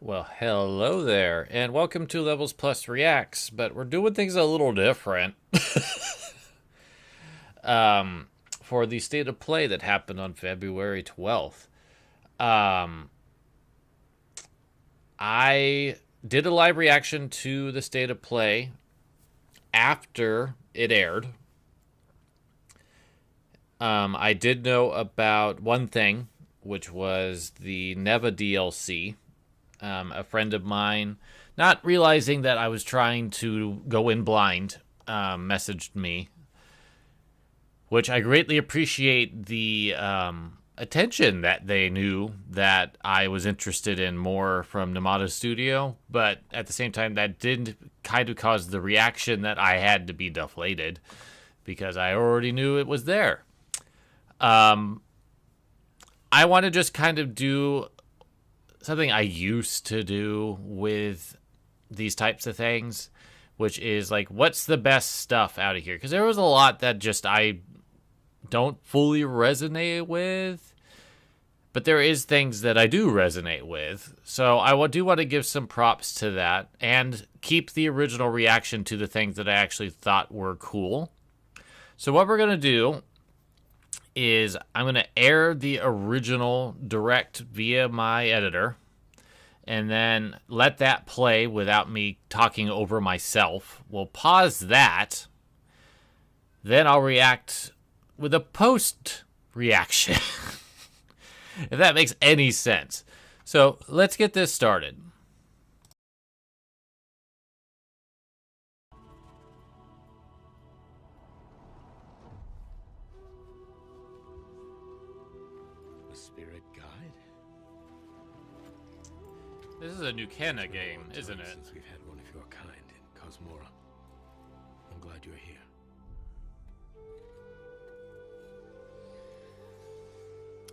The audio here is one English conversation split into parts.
Well, hello there, and welcome to Levels Plus Reacts, but we're doing things a little different for the state of play that happened on February 12th. I did a live reaction to the state of play after it aired. I did know about one thing, which was the Neva DLC. A friend of mine, not realizing that I was trying to go in blind, messaged me, which I greatly appreciate the attention that they knew that I was interested in more from Namato Studio, but at the same time, that did kind of cause the reaction that I had to be deflated because I already knew it was there. I want to just kind of do something I used to do with these types of things, which is like, what's the best stuff out of here? Because there was a lot that just I don't fully resonate with, but there is things that I do resonate with. So I do want to give some props to that and keep the original reaction to the things that I actually thought were cool. So what we're going to do is I'm going to air the original direct via my editor and then let that play without me talking over myself. We'll pause that. Then I'll react with a post reaction. If that makes any sense. So let's get this started. Spirit guide? This is a new Kenna game, isn't it? Since we've had one of your kind in Cosmora. I'm glad you're here.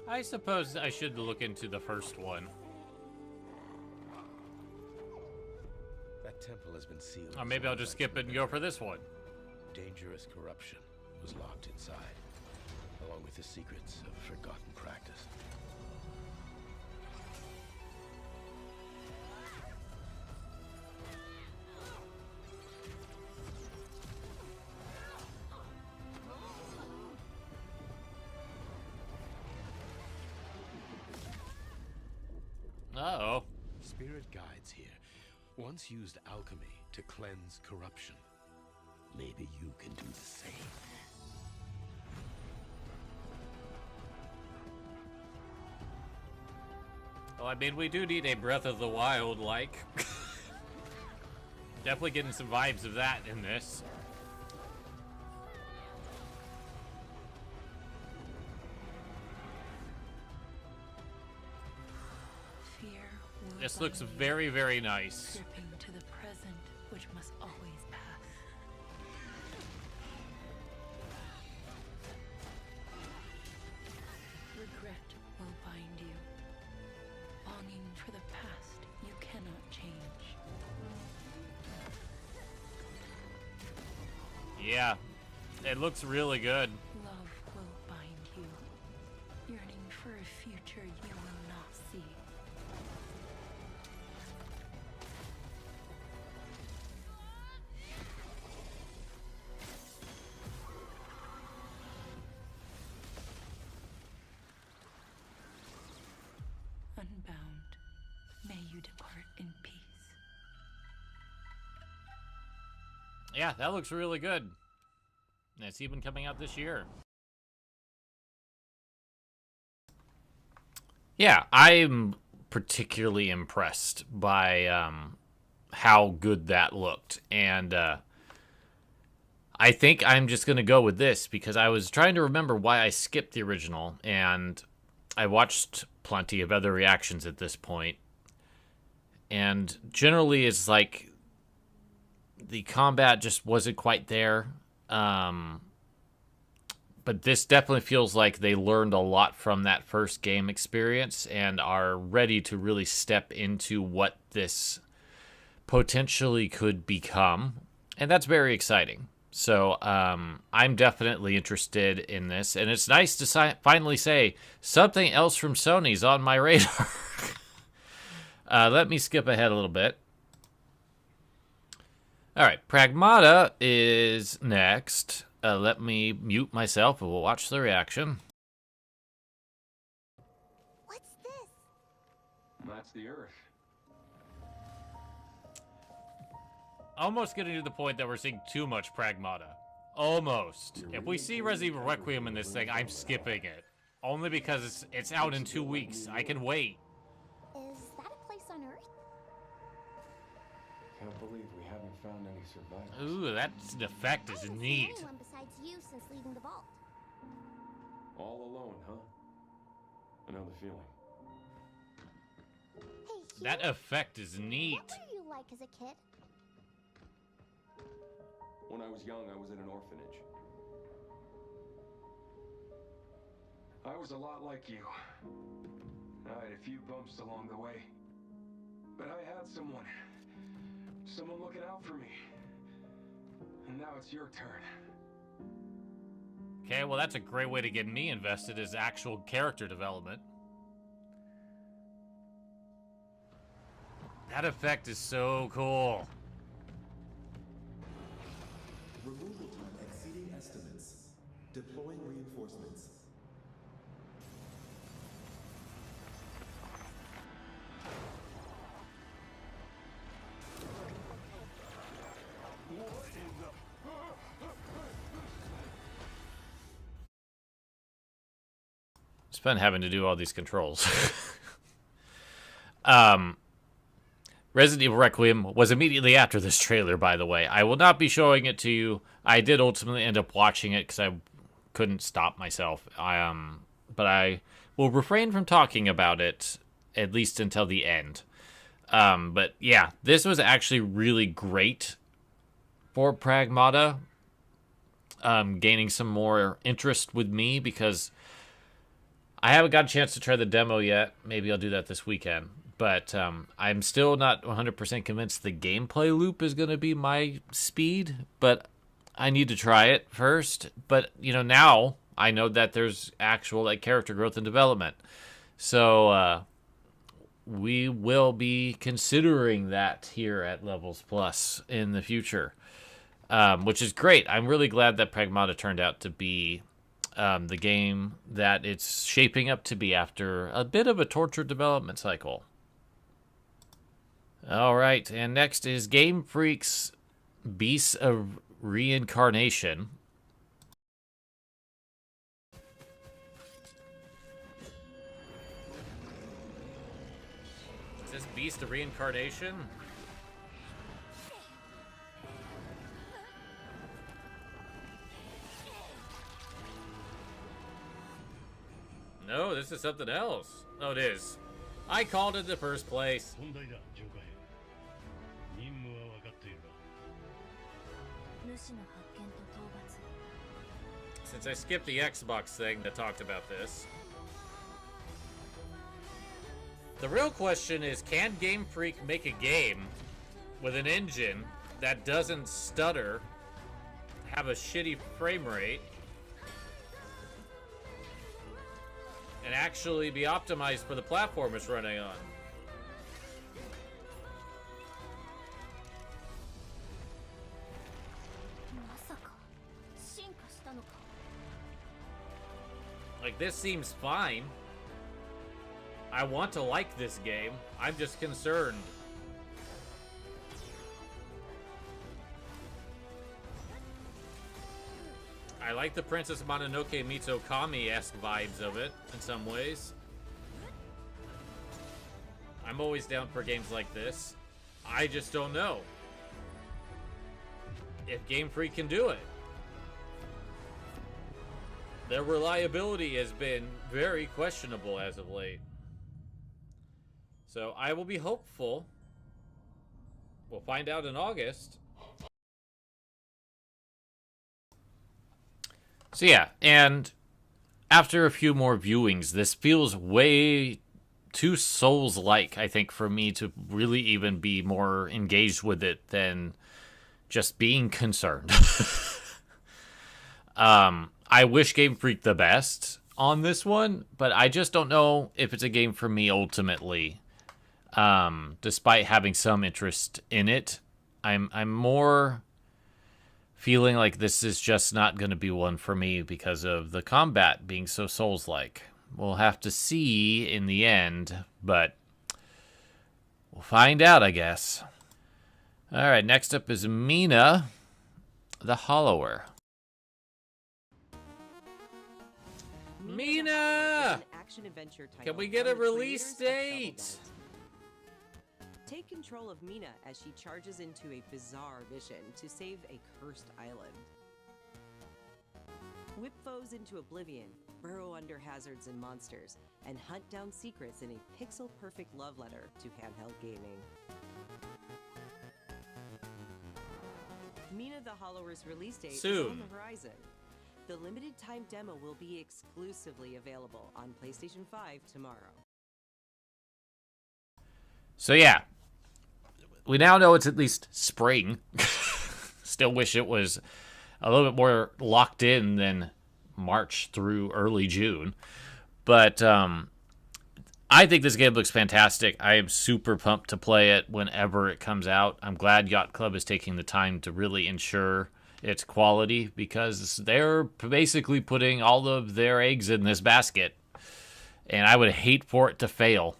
I suppose I should look into the first one. That temple has been sealed. Or maybe I'll just skip it and go for this one. Dangerous corruption was locked inside, along with the secrets of forgotten practice. Uh-oh. Spirit guides here once used alchemy to cleanse corruption. Maybe you can do the same. Well, I mean, we do need a Breath of the Wild, like. Definitely getting some vibes of that in this. This looks very, very nice. Dripping to the present, which must always pass. Regret will bind you. Longing for the past you cannot change. Yeah, it looks really good. Love will bind you. Yearning for a future you will not see. Unbound, may you depart in peace. Yeah, that looks really good. And it's even coming out this year. Yeah, I'm particularly impressed by how good that looked. And I think I'm just going to go with this because I was trying to remember why I skipped the original. And I watched plenty of other reactions at this point. And generally it's like the combat just wasn't quite there. But this definitely feels like they learned a lot from that first game experience and are ready to really step into what this potentially could become. And that's very exciting. So I'm definitely interested in this. And it's nice to finally say something else from Sony's on my radar. Let me skip ahead a little bit. All right, Pragmata is next. Let me mute myself and we'll watch the reaction. What's this? That's the Earth. Almost getting to the point that we're seeing too much Pragmata. Almost. If we see Resident Evil Requiem in this thing, I'm skipping it. Only because it's out in 2 weeks. I can wait. Is that a place on Earth? Can't believe we haven't found any survivors. Ooh, that effect is I haven't neat. seen anyone besides you since leaving the vault. All alone, huh? I know the feeling. Hey, Hugh, That effect is neat. what were you like as a kid? When I was young, I was in an orphanage. I was a lot like you. I had a few bumps along the way. But I had someone looking out for me. And now it's your turn. Okay, well that's a great way to get me invested, is actual character development. That effect is so cool. Removal time exceeding estimates. Deploying reinforcements. It's been having to do all these controls. Resident Evil Requiem was immediately after this trailer, by the way. I will not be showing it to you. I did ultimately end up watching it because I couldn't stop myself. But I will refrain from talking about it, at least until the end. But yeah, this was actually really great for Pragmata. Gaining some more interest with me because I haven't got a chance to try the demo yet. Maybe I'll do that this weekend. But I'm still not 100% convinced the gameplay loop is going to be my speed. But I need to try it first. But, you know, now I know that there's actual like character growth and development. So we will be considering that here at Levels Plus in the future. Which is great. I'm really glad that Pragmata turned out to be the game that it's shaping up to be after a bit of a tortured development cycle. All right, and next is Game Freak's Beasts of Reincarnation. Is this Beast of Reincarnation? No, this is something else. Oh, it is. I called it in the first place. Since I skipped the Xbox thing that talked about this. The real question is, can Game Freak make a game with an engine that doesn't stutter, have a shitty frame rate, and actually be optimized for the platform it's running on? Like, this seems fine. I want to like this game. I'm just concerned. I like the Princess Mononoke meets Okami-esque vibes of it, in some ways. I'm always down for games like this. I just don't know if Game Freak can do it. Their reliability has been very questionable as of late. So I will be hopeful. We'll find out in August. So yeah, and after a few more viewings, this feels way too Souls-like, I think, for me to really even be more engaged with it than just being concerned. I wish Game Freak the best on this one, but I just don't know if it's a game for me ultimately. despite having some interest in it. I'm more feeling like this is just not going to be one for me because of the combat being so Souls-like. We'll have to see in the end, but we'll find out, I guess. All right, next up is Mina, the Hollower. Mina! Can we get a release date? Take control of Mina as she charges into a bizarre mission to save a cursed island. Whip foes into oblivion, burrow under hazards and monsters, and hunt down secrets in a pixel-perfect love letter to handheld gaming. Mina the Hollower's release date is on the horizon. The limited-time demo will be exclusively available on PlayStation 5 tomorrow. So yeah, we now know it's at least spring. Still wish it was a little bit more locked in than March through early June. But I think this game looks fantastic. I am super pumped to play it whenever it comes out. I'm glad Yacht Club is taking the time to really ensure its quality, because they're basically putting all of their eggs in this basket. And I would hate for it to fail.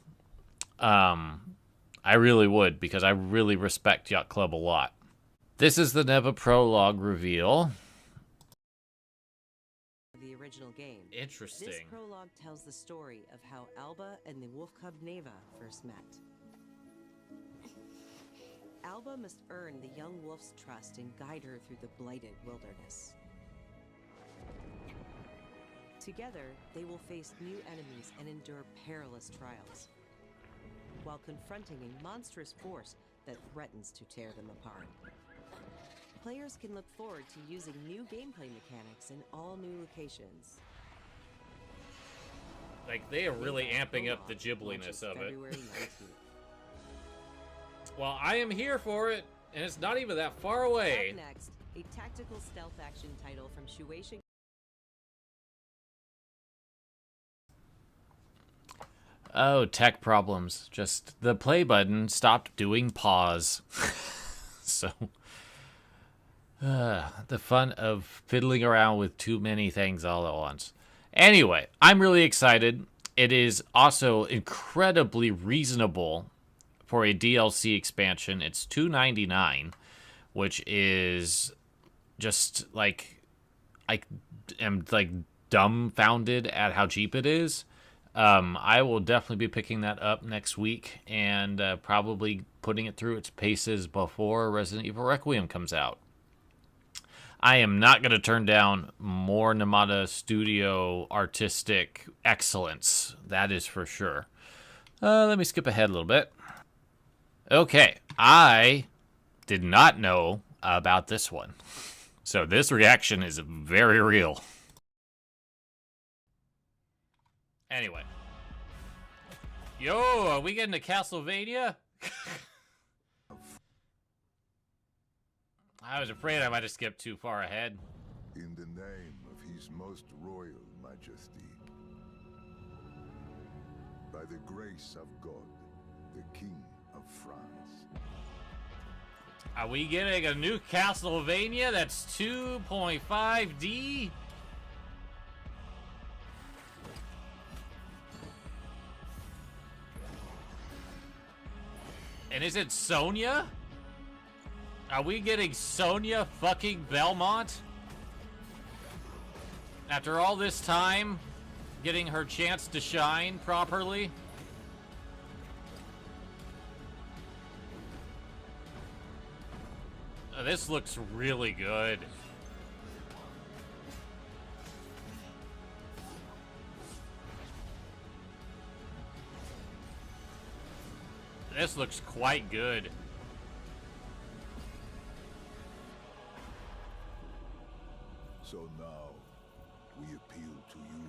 I really would, because I really respect Yacht Club a lot. This is the Neva prologue reveal. The original game. Interesting. This prologue tells the story of how Alba and the wolf cub Neva first met. Alba must earn the young wolf's trust and guide her through the blighted wilderness. Together, they will face new enemies and endure perilous trials, while confronting a monstrous force that threatens to tear them apart. Players can look forward to using new gameplay mechanics in all new locations. Like, they are really amping up the gibbliness of it. Well, I am here for it, and it's not even that far away. Up next, a tactical stealth action title from Shueisha. Oh, tech problems. Just the play button stopped doing pause. So, the fun of fiddling around with too many things all at once. Anyway, I'm really excited. It is also incredibly reasonable for a DLC expansion. It's $2.99, which is just like, I am like dumbfounded at how cheap it is. I will definitely be picking that up next week and probably putting it through its paces before Resident Evil Requiem comes out. I am not going to turn down more Namada Studio artistic excellence. That is for sure. Let me skip ahead a little bit. Okay, I did not know about this one. So this reaction is very real. Anyway. Yo, are we getting to Castlevania? I was afraid I might have skipped too far ahead. In the name of His Most Royal Majesty, by the grace of God, the King of France. Are we getting a new Castlevania that's 2.5D? And is it Sonya? Are we getting Sonya fucking Belmont? After all this time, getting her chance to shine properly? Oh, this looks really good. This looks quite good. So now, we appeal to you,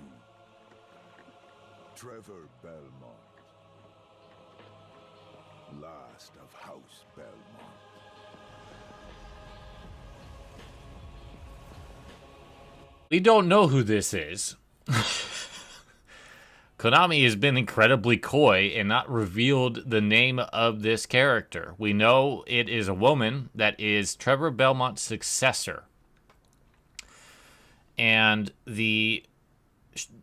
Trevor Belmont, last of House Belmont. We don't know who this is. Konami has been incredibly coy and not revealed the name of this character. We know it is a woman that is Trevor Belmont's successor. And the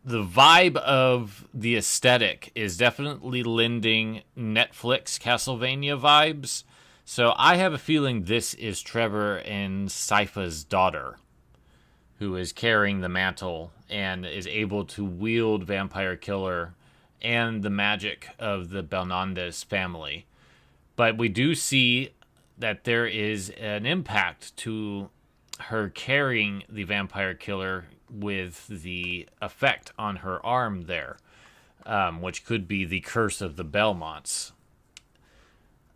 vibe of the aesthetic is definitely lending Netflix Castlevania vibes. So I have a feeling this is Trevor and Sypha's daughter, who is carrying the mantle and is able to wield Vampire Killer and the magic of the Belnandes family. But we do see that there is an impact to her carrying the Vampire Killer with the effect on her arm there, which could be the curse of the Belmonts.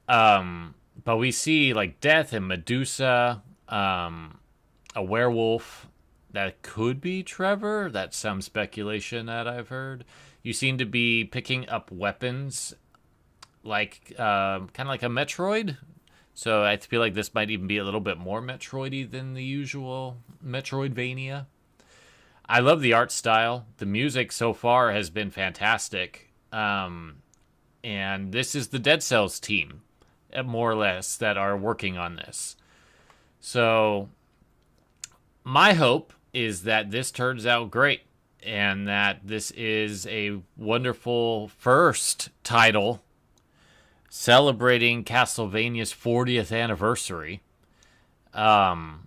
But we see like Death and Medusa, a werewolf that could be Trevor. That's some speculation that I've heard. You seem to be picking up weapons like kind of like a Metroid. So I feel like this might even be a little bit more Metroidy than the usual Metroidvania. I love the art style. The music so far has been fantastic. And this is the Dead Cells team, more or less, that are working on this. So my hope is that this turns out great and that this is a wonderful first title celebrating Castlevania's 40th anniversary. And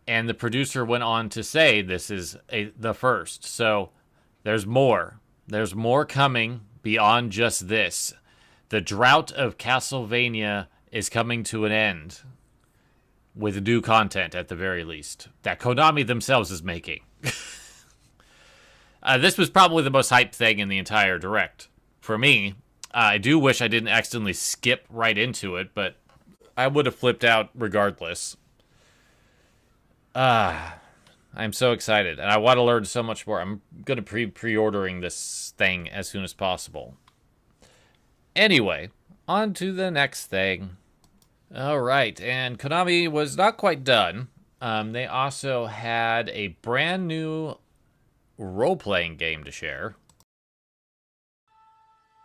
the producer went on to say this is the first. So there's more. There's more coming beyond just this. The drought of Castlevania is coming to an end with new content, at the very least, that Konami themselves is making. This was probably the most hyped thing in the entire Direct. For me, I do wish I didn't accidentally skip right into it, but I would have flipped out regardless. I'm so excited, and I want to learn so much more. I'm going to pre-ordering this thing as soon as possible. Anyway, on to the next thing. All right, and Konami was not quite done. They also had a brand new role-playing game to share.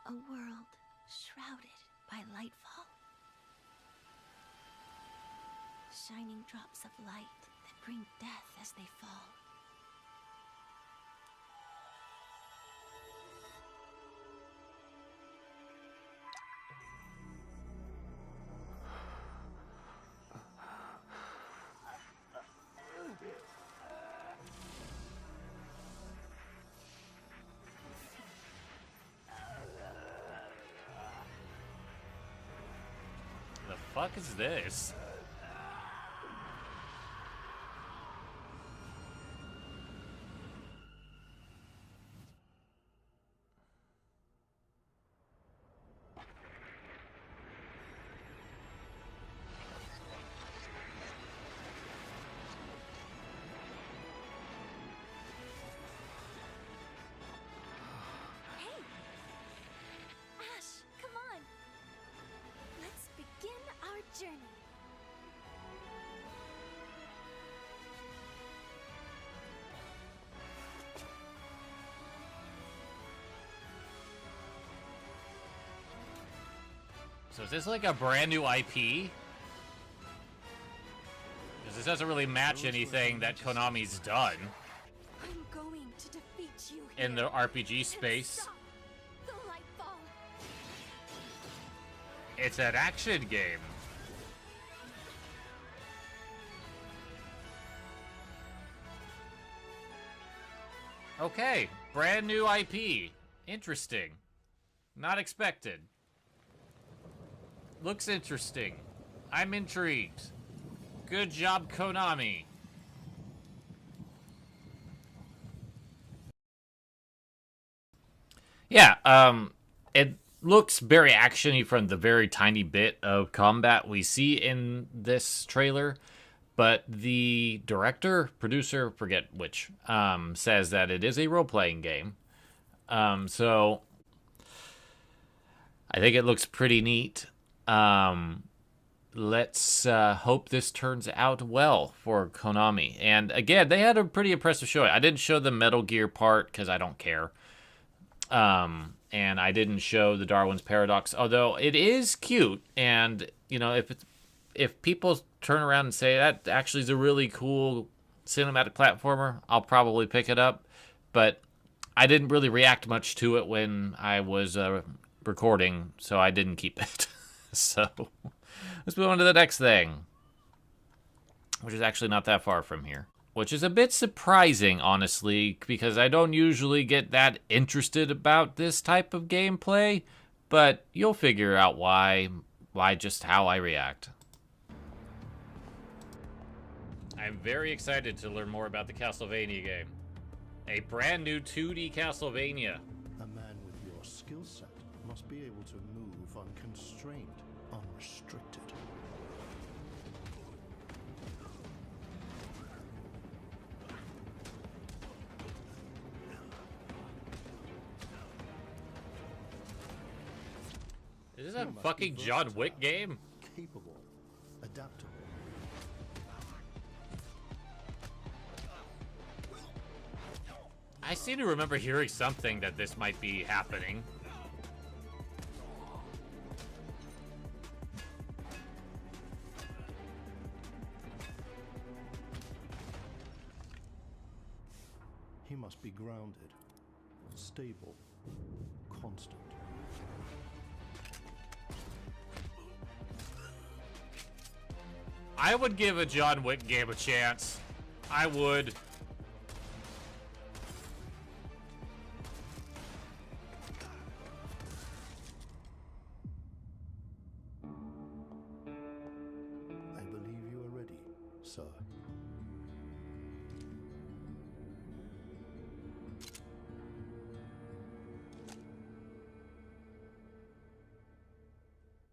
A world shrouded by lightfall. Shining drops of light that bring death as they fall. The fuck is this? Ash, come on. Let's begin our journey. So is this like a brand new IP? Because this doesn't really match anything that Konami's done I'm going to defeat you in the RPG space. Stop the lightfall. It's an action game. Okay, brand new IP. Interesting. Not expected. Looks interesting. I'm intrigued. Good job, Konami. Yeah, it looks very actiony from the very tiny bit of combat we see in this trailer, but the director, producer, forget which, says that it is a role-playing game. So I think it looks pretty neat. let's hope this turns out well for Konami. And again, they had a pretty impressive showing. I didn't show the Metal Gear part because I don't care. And I didn't show the Darwin's Paradox, although it is cute. And, you know, if people turn around and say that actually is a really cool cinematic platformer, I'll probably pick it up. But I didn't really react much to it when I was recording, so I didn't keep it. So let's move on to the next thing, which is actually not that far from here. Which is a bit surprising, honestly, because I don't usually get that interested about this type of gameplay, but you'll figure out why just how I react. I'm very excited to learn more about the Castlevania game. A brand new 2D Castlevania. A man with your skill set must be able to move unconstrained, unrestricted. Is this a fucking John Wick game? Capable, adaptable. I seem to remember hearing something that this might be happening. He must be grounded, stable, constant. I would give a John Wick game a chance. I would. I believe you are ready, sir.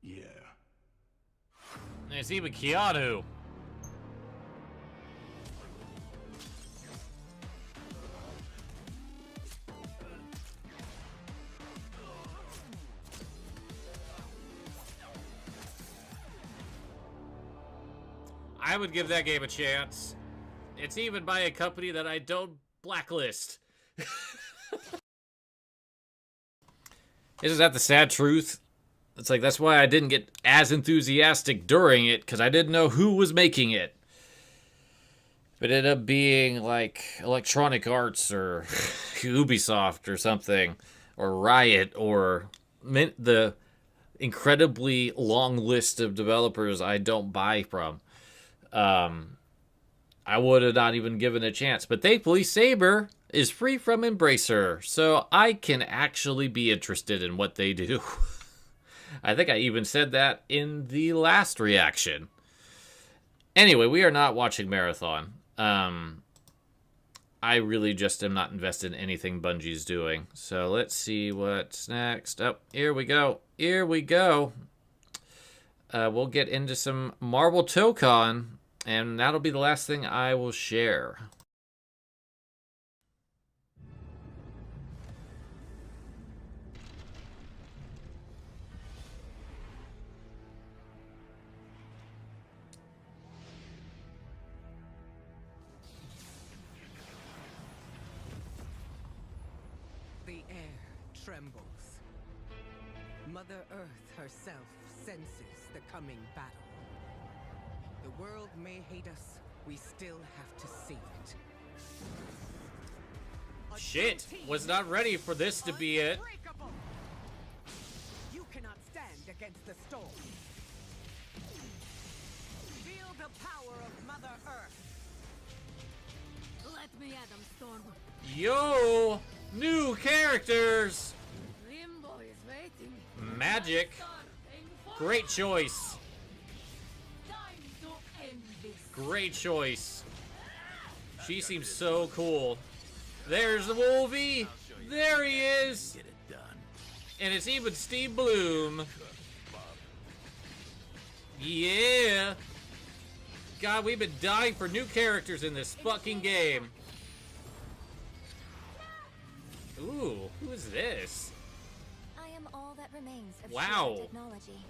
Yeah. It's even Keanu. I would give that game a chance. It's even by a company that I don't blacklist. Isn't that the sad truth? It's like, that's why I didn't get as enthusiastic during it, because I didn't know who was making it. But it ended up being like Electronic Arts or Ubisoft or something, or Riot, or the incredibly long list of developers I don't buy from. I would have not even given it a chance. But thankfully, Saber is free from Embracer, so I can actually be interested in what they do. I think I even said that in the last reaction. Anyway, we are not watching Marathon. I really just am not invested in anything Bungie's doing. So let's see what's next. Oh, here we go. Here we go. We'll get into some Marvel Tokon, and that'll be the last thing I will share. The air trembles. Mother Earth herself senses the coming battle. The world may hate us, we still have to save it. Shit, was not ready for this to be it. You cannot stand against the storm. Feel the power of Mother Earth. Let me at them, Storm. Yo, new characters. Limbo is waiting. Magic. Great choice. Great choice. She seems so cool. There's the Wolvie. There he is. Get it done. And it's even Steve Bloom. Yeah. God, we've been dying for new characters in this fucking game. Ooh, who is this? I am all that remains of Wow. shared technology.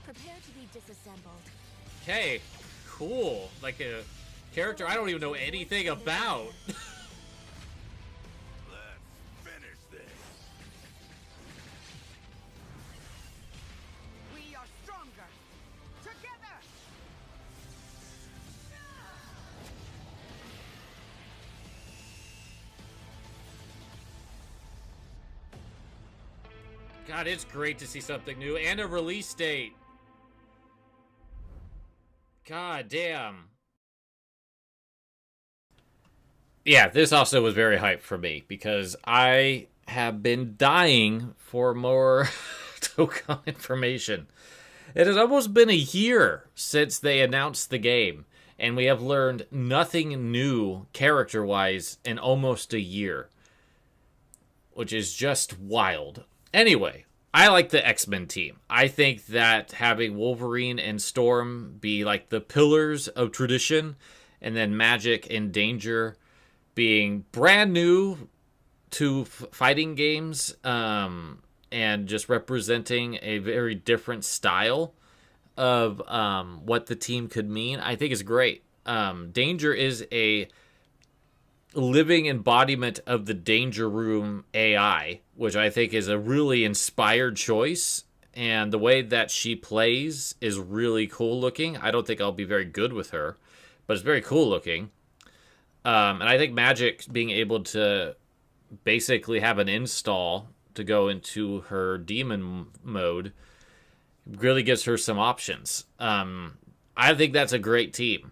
Prepare to be disassembled. Okay, cool. Like a character I don't even know anything about. Let's finish this. We are stronger together. God, it's great to see something new and a release date. God damn. Yeah, this also was very hype for me because I have been dying for more Tokon information. It has almost been a year since they announced the game, and we have learned nothing new character-wise in almost a year, which is just wild. Anyway, I like the X-Men team. I think that having Wolverine and Storm be like the pillars of tradition, and then Magic and Danger being brand new to fighting games, and just representing a very different style of what the team could mean, I think is great. Danger is a living embodiment of the Danger Room AI, which I think is a really inspired choice. And the way that she plays is really cool looking. I don't think I'll be very good with her, but it's very cool looking. And I think Magic being able to basically have an install to go into her demon mode really gives her some options. I think that's a great team.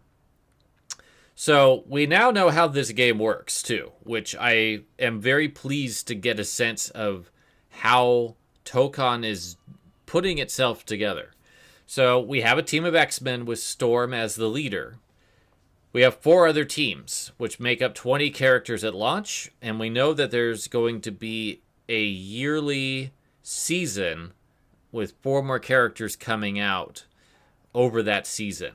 So we now know how this game works too, which I am very pleased to get a sense of how Tokon is putting itself together. So we have a team of X-Men with Storm as the leader. We have 4 other teams, which make up 20 characters at launch, and we know that there's going to be a yearly season with 4 more characters coming out over that season.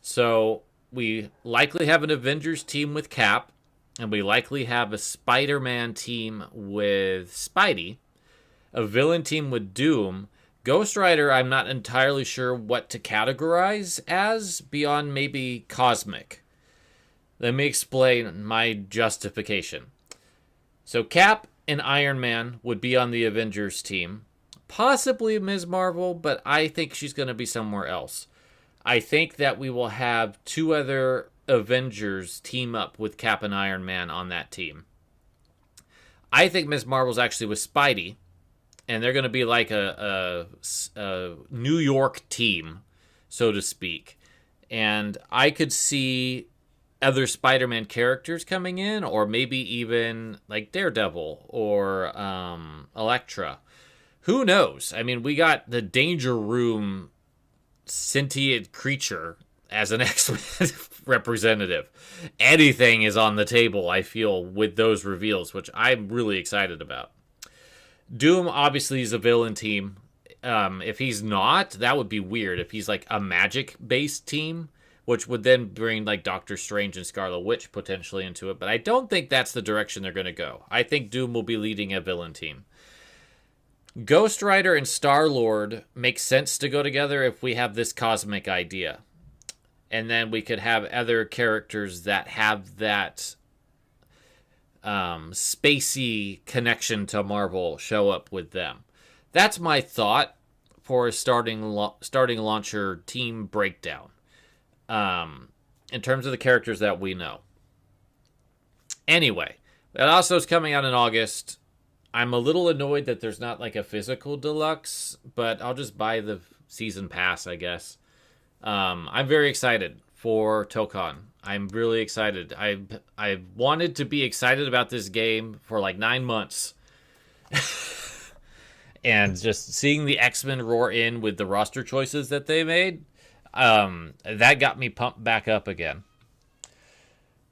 So we likely have an Avengers team with Cap, and we likely have a Spider-Man team with Spidey, a villain team with Doom. Ghost Rider, I'm not entirely sure what to categorize as, beyond maybe cosmic. Let me explain my justification. So Cap and Iron Man would be on the Avengers team. Possibly Ms. Marvel, but I think she's going to be somewhere else. I think that we will have 2 other Avengers team up with Cap and Iron Man on that team. I think Ms. Marvel's actually with Spidey, and they're going to be like a New York team, so to speak. And I could see other Spider-Man characters coming in, or maybe even like Daredevil or Elektra. Who knows? I mean, we got the Danger Room sentient creature as an X-Men representative. Anything is on the table, I feel, with those reveals, which I'm really excited about. Doom obviously is a villain team. If he's not, that would be weird. If he's like a magic-based team, which would then bring like Doctor Strange and Scarlet Witch potentially into it. But I don't think that's the direction they're going to go. I think Doom will be leading a villain team. Ghost Rider and Star-Lord make sense to go together if we have this cosmic idea. And then we could have other characters that have that spacey connection to Marvel show up with them. That's my thought for a starting launcher team breakdown. In terms of the characters that we know. Anyway, it also is coming out in August. I'm a little annoyed that there's not like a physical deluxe, but I'll just buy the season pass, I guess. I'm very excited for Tokon. I'm really excited. I've wanted to be excited about this game for like 9 months. And just seeing the X-Men roar in with the roster choices that they made, that got me pumped back up again.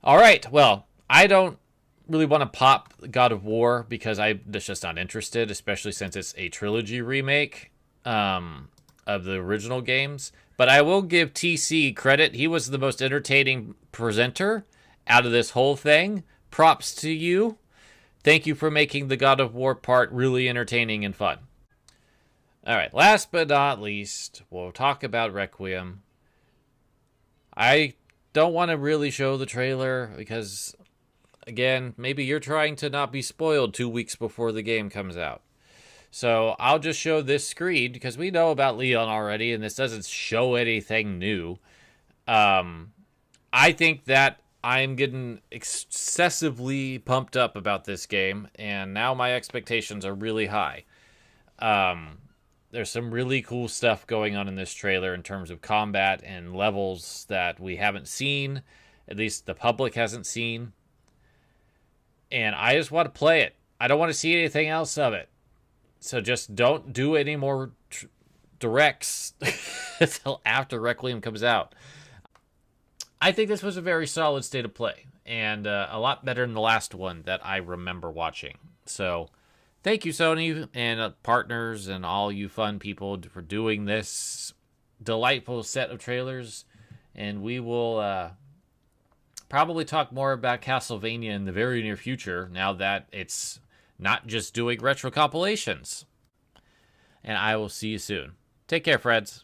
All right, well, I don't really want to pop God of War because I'm just not interested, especially since it's a trilogy remake of the original games. But I will give TC credit. He was the most entertaining presenter out of this whole thing. Props to you. Thank you for making the God of War part really entertaining and fun. All right, last but not least, we'll talk about Requiem. I don't want to really show the trailer because, again, maybe you're trying to not be spoiled 2 weeks before the game comes out. So I'll just show this screen because we know about Leon already, and this doesn't show anything new. I think that I'm getting excessively pumped up about this game, and now my expectations are really high. There's some really cool stuff going on in this trailer in terms of combat and levels that we haven't seen, at least the public hasn't seen. And I just want to play it. I don't want to see anything else of it. So just don't do any more directs until after Requiem comes out. I think this was a very solid state of play, and a lot better than the last one that I remember watching. So thank you, Sony and partners and all you fun people for doing this delightful set of trailers. And we will probably talk more about Castlevania in the very near future, now that it's not just doing retro compilations. And I will see you soon. Take care, friends.